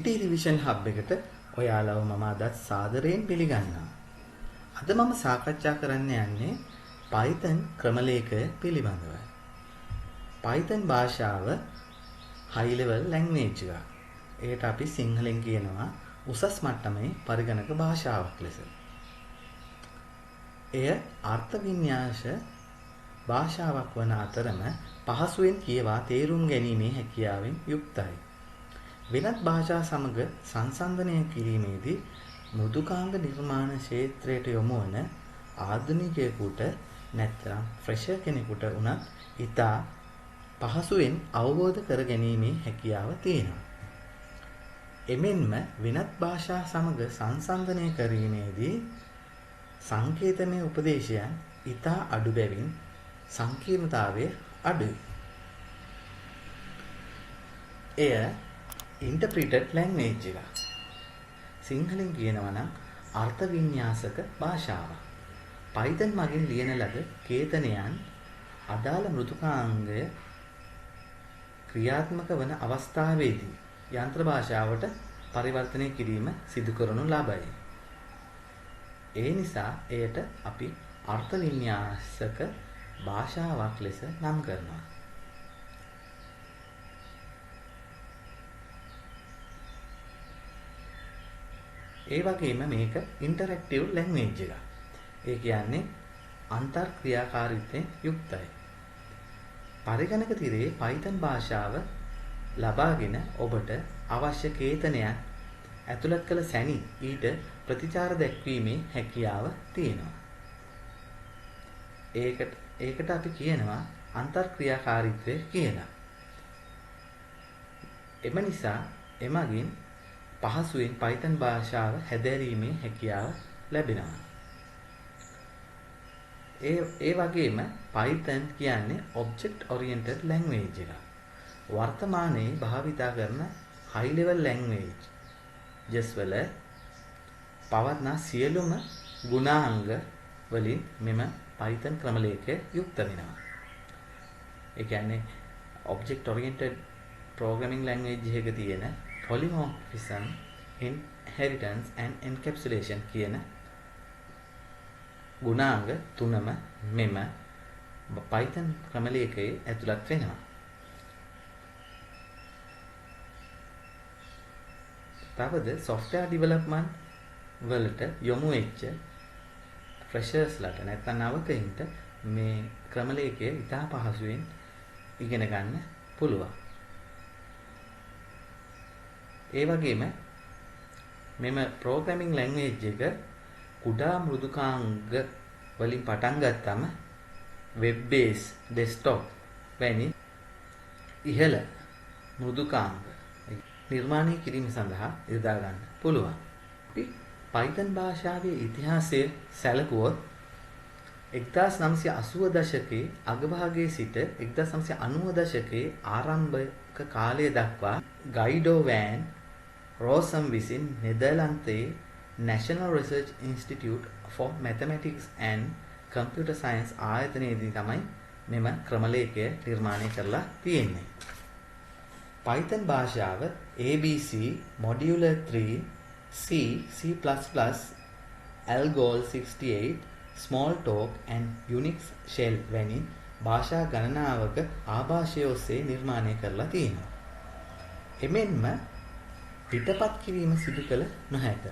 IT Revision Hub එකට ඔයාලව මම අද සාදරයෙන් පිළිගන්නවා. අද මම සාකච්ඡා කරන්න යන්නේ Python ක්‍රමලේඛය පිළිබඳවයි. Python භාෂාව high level language එකක්. ඒකට අපි සිංහලෙන් කියනවා උසස් මට්ටමේ පරිගණක භාෂාවක් ලෙස. එය අර්ථ වින්‍යාස භාෂාවක් වන අතරම පහසුවෙන් කියවා තේරුම් ගැනීමේ හැකියාවෙන් යුක්තයි. වෙනත් භාෂා සමග සංසන්දනය කිරීමේදී මෘදුකාංග නිර්මාණ ක්ෂේත්‍රයට යොමු වන ආධුනිකයෙකුට නැත්නම් ෆ්‍රෙෂර් කෙනෙකුට උනත් ඉතා පහසුවෙන් අවබෝධ කර ගැනීමේ හැකියාව තියෙනවා. එමෙන්ම වෙනත් භාෂා සමග සංසන්දනය කිරීමේදී සංකේතමය උපදේශයන් ඉතා අඩු බැවින් සංකීර්ණතාවය අඩුයි. එය interpreted language එකක්. සිංහලෙන් කියනවා නම් අර්ථ වින්‍යාසක භාෂාවක්. Python මගින් ලියන ලද කේතනයන් අදාළ මෘදුකාංගය ක්‍රියාත්මක වන අවස්ථාවේදී යන්ත්‍ර භාෂාවට පරිවර්තනය කිරීම සිදු කරනු ලබයි. ඒ නිසා එයට අපි අර්ථ වින්‍යාසක භාෂාවක් ලෙස නම් කරනවා. ඒ වගේම මේක ඉන්ටරැක්ටිව් ලැන්ග්වේජ් එකක්. ඒ කියන්නේ අන්තර් ක්‍රියාකාරීත්වයෙන් යුක්තයි. පරිගණක තිරේ Python භාෂාව ලබාගෙන ඔබට අවශ්‍ය කේතනයක් ඇතුළත් කළ සැනින් ඊට ප්‍රතිචාර දැක්වීමේ හැකියාව තියෙනවා. ඒකට අපි කියනවා අන්තර් ක්‍රියාකාරීත්වය කියලා. එම නිසා එමගින් පහසුවෙන් Python භාෂාව හැදෑරීමේ හැකියාව ලැබෙනවා. ඒ වගේම Python කියන්නේ object oriented language එකක්. වර්තමානයේ භාවිතා කරන high level language වල පවත්නා සියලුම ගුණාංග වලින් මෙම Python ක්‍රමලේඛය යුක්ත වෙනවා. ඒ කියන්නේ object oriented programming language එකක තියෙන polymorphism, inheritance and encapsulation කියන ගුණාංග තුනම මෙම Python ක්‍රමලේඛයේ ඇතුළත් වෙනවා. තවද software development වලට යොමු වෙච්ච freshers-ලට නැත්නම් නවකයින්ට මේ ක්‍රමලේඛය ඉතා පහසුවෙන් ඉගෙන ගන්න පුළුවන්. ඒ වගේම මෙම programming language එක කුඩා මෘදුකාංග වලින් පටන් ගත්තම web based desktop වැනි ඉහළ මෘදුකාංග නිර්මාණය කිරීම සඳහා යොදා ගන්න පුළුවන්. අපි Python භාෂාවේ ඉතිහාසය සැලකුවොත් 1980 දශකයේ අගභාගයේ සිට 1990 දශකයේ ආරම්භක කාලය දක්වා ගයිඩෝ වෑන් රෝසම් විසින් නෙදර්ලන්තයේ National Research Institute for Mathematics and Computer Science ආයතනයේදී තමයි මෙම ක්‍රමලේඛය නිර්මාණය කරලා තියෙන්නේ. Python භාෂාව ABC, Modular 3, C, C++, Algol 68, Smalltalk and Unix shell වැනි භාෂා ගණනාවක ආభాෂය ඔස්සේ නිර්මාණය කරලා තියෙනවා. එමෙන්ම පිටපත් කිරීම සිදු කළ නොහැක.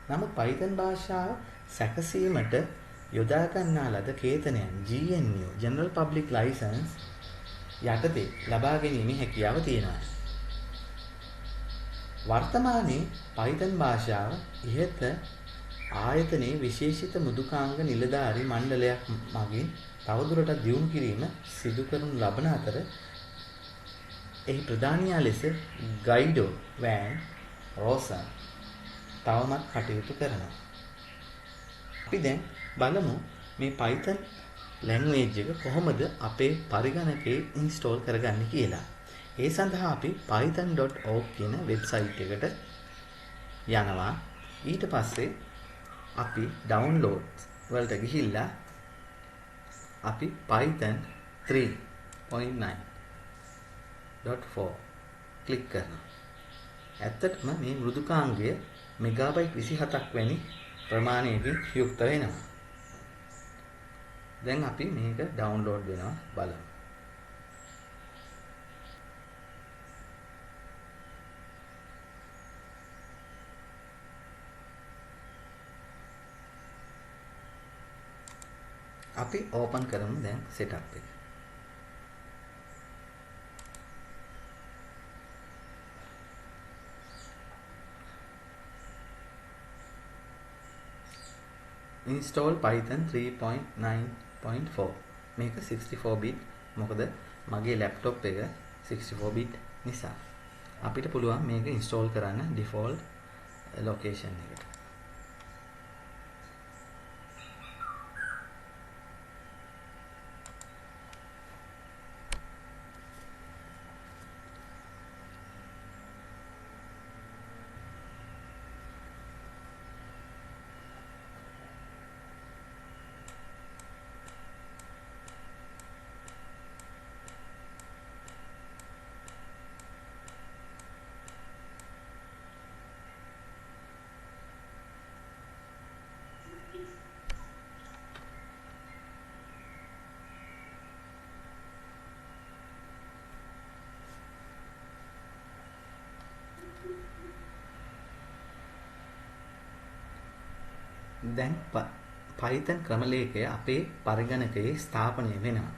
නමුත් Python භාෂාව සැකසීමට යොදා ගන්නා ලද කේතනයන් GNU General Public License යටතේ ලබා ගැනීමේ හැකියාව තියෙනවා. වර්තමානයේ Python භාෂාව ඉහත ආයතනයේ විශේෂිත මෘදුකාංග නිලධාරී මණ්ඩලයක් මගින් තවදුරටත් දියුණු කිරීම සිදු කරනු ලබන අතර එහි ප්‍රධානියා ලෙස ගයිඩෝ වෑන් රෝසන් තවමත් කටයුතු කරනවා. අපි දැන් බලමු මේ Python language එක කොහොමද අපේ පරිගණකයේ install කරගන්නේ කියලා. ඒ සඳහා අපි python.org කියන වෙබ්සයිට් එකට යනවා. ඊට පස්සේ අපි downloads වලට ගිහිල්ලා අපි Python 3.9.4 ක්ලික් කරනවා. ඇත්තටම මේ මෘදුකාංගය මෙගාබයිට් 27ක් වැනි ප්‍රමාණයකින් යුක්ත වෙනවා. දැන් අපි මේක ඩවුන්ලෝඩ් වෙනවා බලමු. අපි ඕපන් කරමු දැන් setup එක. install python 3.9.4 මේක 64 bit මොකද මගේ laptop එක 64 bit නිසා අපිට පුළුවන් මේක install කරන්න default location එකට. දැන් Python ක්‍රමලේඛය අපේ පරිගණකයේ ස්ථාපනය වෙනවා.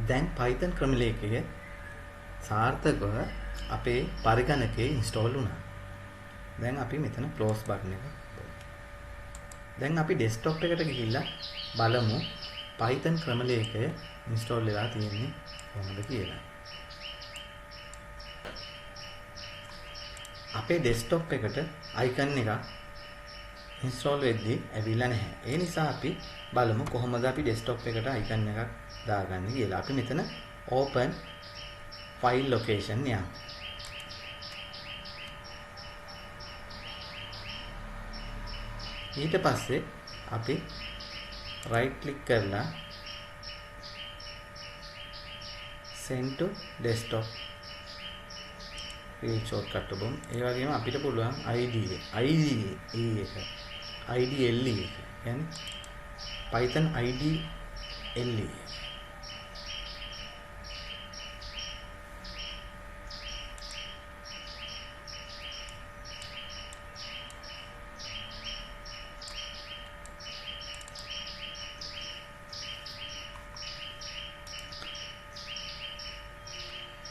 දැන් Python ක්‍රමලේඛය සාර්ථකව අපේ පරිගණකයේ install වුණා. දැන් අපි මෙතන close button එක. දැන් අපි desktop එකට ගිහිල්ලා බලමු Python ක්‍රමලේඛය install වෙලා තියෙන්නේ කොහොමද කියලා. අපේ desktop එකට icon එකක් install වෙද්දී ඇවිල්ලා නැහැ. ඒ නිසා අපි බලමු කොහොමද අපි desktop එකට icon එකක් දාගන්නේ කියලා. අපි මෙතන open file location යමු. ඊට පස්සේ අපි right click කරලා send to desktop create shortcut එක බලමු. ඒ වගේම අපිට පුළුවන් IDE එක IDLE එක. يعني Python IDLE.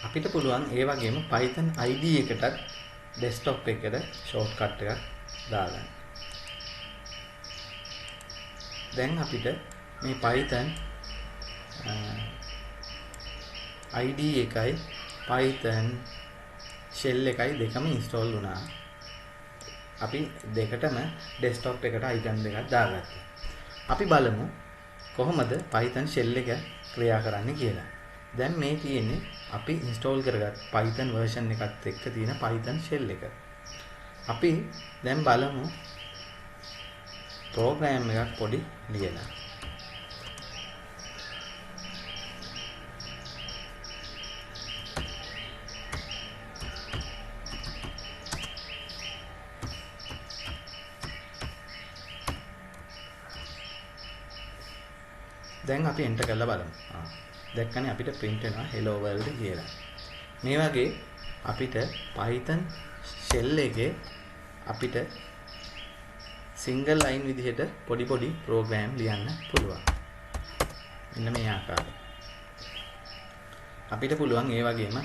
අපිට පුළුවන් ඒ වගේම Python IDE එකටත් desktop එකට shortcut එකක් දාගන්න. දැන් අපිට මේ Python IDE එකයි Python shell එකයි දෙකම install වුණා. අපි දෙකටම desktop එකට icon දෙකක් දාගත්තා. අපි බලමු කොහොමද Python shell එක ක්‍රියා කරන්නේ කියලා. දැන් මේ තියෙන්නේ අපි install කරගත් Python version එකත් එක්ක තියෙන Python shell එක. අපි දැන් බලමු program එකක් පොඩි ලියලා. දැන් අපි enter කරලා බලමු. දැක්කනේ අපිට print වෙනවා hello world කියලා. මේ වගේ අපිට Python shell එකේ අපිට single line විදිහට පොඩි program ලියන්න පුළුවන්. මෙන්න මේ ආකාරයෙන්. අපිට පුළුවන් ඒ වගේම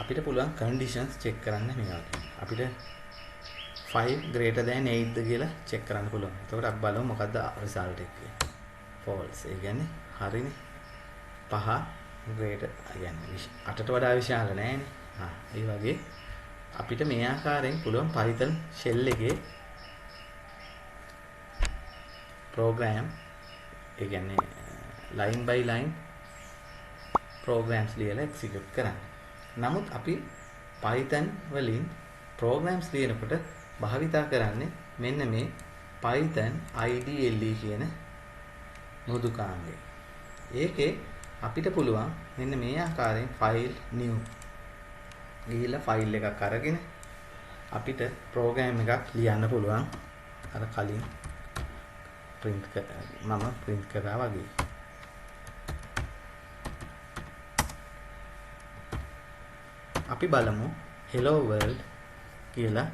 අපිට පුළුවන් conditions check කරන්න මේ වගේ. අපිට 5 greater than 8 ද කියලා check කරන්න පුළුවන්. එතකොට අපි බලමු මොකද්ද result එක කියලා. false. ඒ කියන්නේ හරිනේ. 5 greater කියන්නේ 8ට වඩා විශාල නෑනේ. ඒ වගේ අපිට මේ ආකාරයෙන් පුළුවන් Python shell එකේ program ඒ කියන්නේ line by line programs ලියලා execute කරන්න. නමුත් අපි Python වලින් programs ලියනකොට භාවිතා කරන්නේ මෙන්න මේ Python IDLE කියන මෘදුකාංගය. ඒකේ අපිට පුළුවන් මෙන්න මේ ආකාරයෙන් file new ගිහිල්ලා file එකක් අරගෙන අපිට program එකක් ලියන්න පුළුවන්. අර කලින් මම print කරා වගේ. අපි බලමු hello world කියලා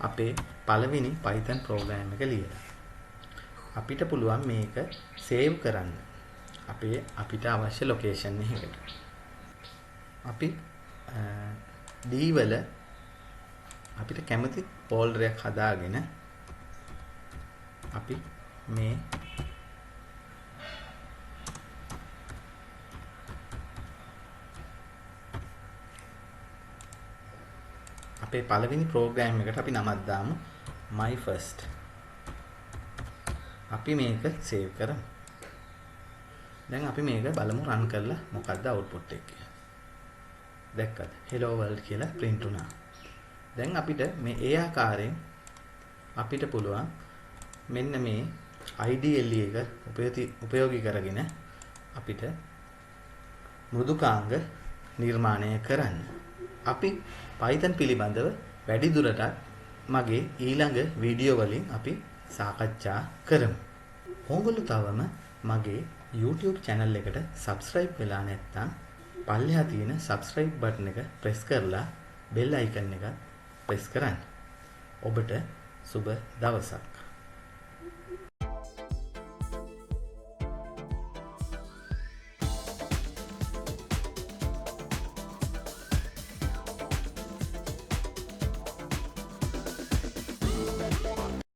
අපේ පළවෙනි Python program එක ලියලා. අපිට පුළුවන් මේක save කරන්න. අපිට අවශ්‍ය location එකකට. අපි D වල අපිට කැමති folder එකක් හදාගෙන අපි මේ අපේ පළවෙනි program එකට අපි නමක් දාමු my first. අපි මේක save කරමු. දැන් අපි මේක බලමු run කරලා මොකක්ද output එක කියලා. දැක්කද? hello world කියලා print වුණා. දැන් අපිට මේ ඒ ආකාරයෙන් අපිට පුළුවන් මෙන්න මේ IDLE එක උපයෝගී කරගෙන අපිට මෘදුකාංග නිර්මාණය කරන්න. අපි Python පිළිබඳව වැඩි දුරටත් මගේ ඊළඟ වීඩියෝ වලින් අපි සාකච්ඡා කරමු. ඕගොල්ලෝ තවම මගේ YouTube channel එකට subscribe වෙලා නැත්නම් පල්ලෙහා තියෙන subscribe button එක press කරලා bell icon එක press කරන්න. ඔබට සුබ දවසක්.